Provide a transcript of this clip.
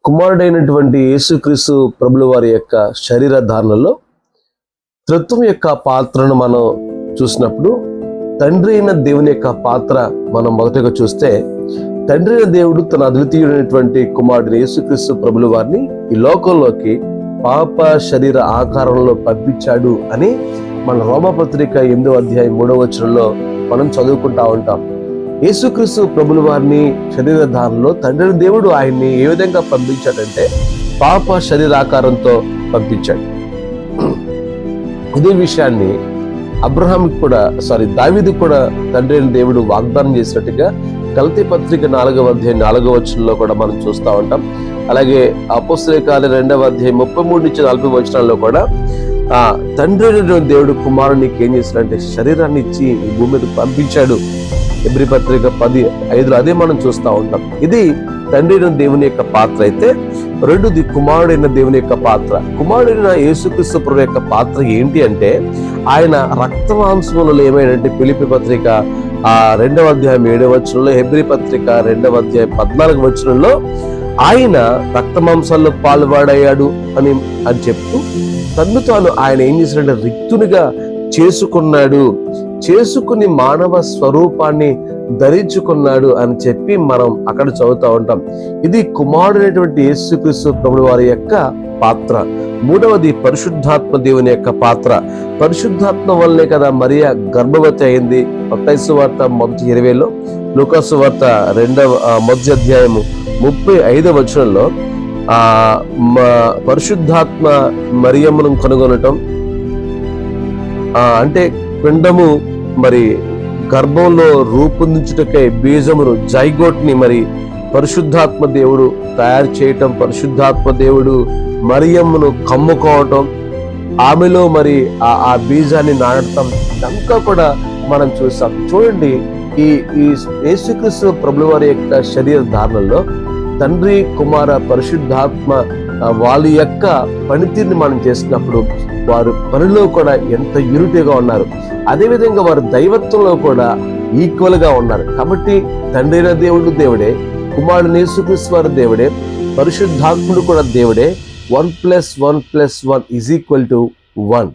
కుమారుడైనటువంటి యేసుక్రీస్తు ప్రభుల వారి యొక్క శరీర ధారణలో త్రిత్వం యొక్క పాత్రను మనం చూసినప్పుడు, తండ్రి అయిన దేవుని యొక్క పాత్ర మనం మొదటగా చూస్తే, తండ్రి అయిన దేవుడు తన అద్వితీయుడైనటువంటి కుమారుడు యేసుక్రీస్తు ప్రభుల వారిని ఈ లోకంలోకి పాప శరీర ఆకారంలో పంపించాడు అని మన రోమపత్రిక 8వ అధ్యాయం 3వ వచనంలో మనం చదువుకుంటా ఉంటాం. యేసుక్రీస్తు ప్రభుల వారిని శరీర ధారణలో తండ్రి దేవుడు ఆయన్ని ఏ విధంగా పంపించాడంటే పాప శరీరాకారంతో పంపించాడు. ఇదే విషయాన్ని దావీదుకు కూడా తండ్రి అయిన దేవుడు వాగ్దానం చేసినట్టుగా గలతీ పత్రిక 4వ అధ్యాయం 4వ వచనంలో కూడా మనం చూస్తూ ఉంటాం. అలాగే అపోస్తలుల కార్యాలు 2వ అధ్యాయం 33 నుంచి 40 వచనాల్లో కూడా తండ్రి అయిన దేవుడు కుమారునికి ఏం చేశాడంటే శరీరాన్ని ఇచ్చి ఈ భూమి మీద పంపించాడు. హెబ్రీ పత్రిక 10:5 అదే మనం చూస్తూ ఉంటాం. ఇది తండ్రి అయిన దేవుని యొక్క పాత్ర అయితే, రెండోది కుమారుడైన దేవుని యొక్క పాత్ర. కుమారుడైన యేసుక్రీస్తు ప్రభు యొక్క పాత్ర ఏంటి అంటే, ఆయన రక్తమాంసములలో ఏమైనంటే ఫిలిప్పీ పత్రిక 2వ అధ్యాయం 7వ వచనంలో, హెబ్రీ పత్రిక 2వ అధ్యాయం 14వ వచనంలో ఆయన రక్తమాంసాల్లో పాల్వాడయ్యాడు అని చెప్తూ తన్ను తాను ఆయన ఏం చేశాడంటే రిక్తునిగా చేసుకుని మానవ స్వరూపాన్ని ధరించుకున్నాడు అని చెప్పి మనం అక్కడ చదువుతూ ఉంటాం. ఇది కుమారుడైనటువంటి యేసుక్రీస్తు ప్రభుల వారి యొక్క పాత్ర. మూడవది పరిశుద్ధాత్మ దేవుని యొక్క పాత్ర. పరిశుద్ధాత్మ వల్లే కదా మరియా గర్భవతి అయింది. మత్తయి సువార్త 1:20, లూకా సువార్త 1వ అధ్యాయము 35వ వచనంలో పరిశుద్ధాత్మ మరియమ్మను కనుగొనటం అంటే పిండము మరి గర్భంలో రూపొందించుటకై బీజమును జైగోట్ ని మరి పరిశుద్ధాత్మ దేవుడు తయారు చేయటం, పరిశుద్ధాత్మ దేవుడు మరియమ్మను కమ్ముకోవటం, ఆమెలో మరి ఆ బీజాన్ని నాటడం, ఇదంతా కూడా మనం చూస్తాం. చూడండి, ఈ యేసుక్రీస్తు ప్రభుల వారి యొక్క శరీర ధారణలో తండ్రి, కుమార, పరిశుద్ధాత్మ వాళ్ళ యొక్క పనితీరుని మనం చేసినప్పుడు వారు పనిలో కూడా ఎంత యూనిటీగా ఉన్నారు. అదేవిధంగా వారు దైవత్వంలో కూడా ఈక్వల్ గా ఉన్నారు. కాబట్టి తండ్రి అయిన దేవుడు దేవుడే, కుమారుడు యేసుక్రీస్తు వారు దేవుడే, పరిశుద్ధాత్ముడు కూడా దేవుడే. 1+1+1 = 1.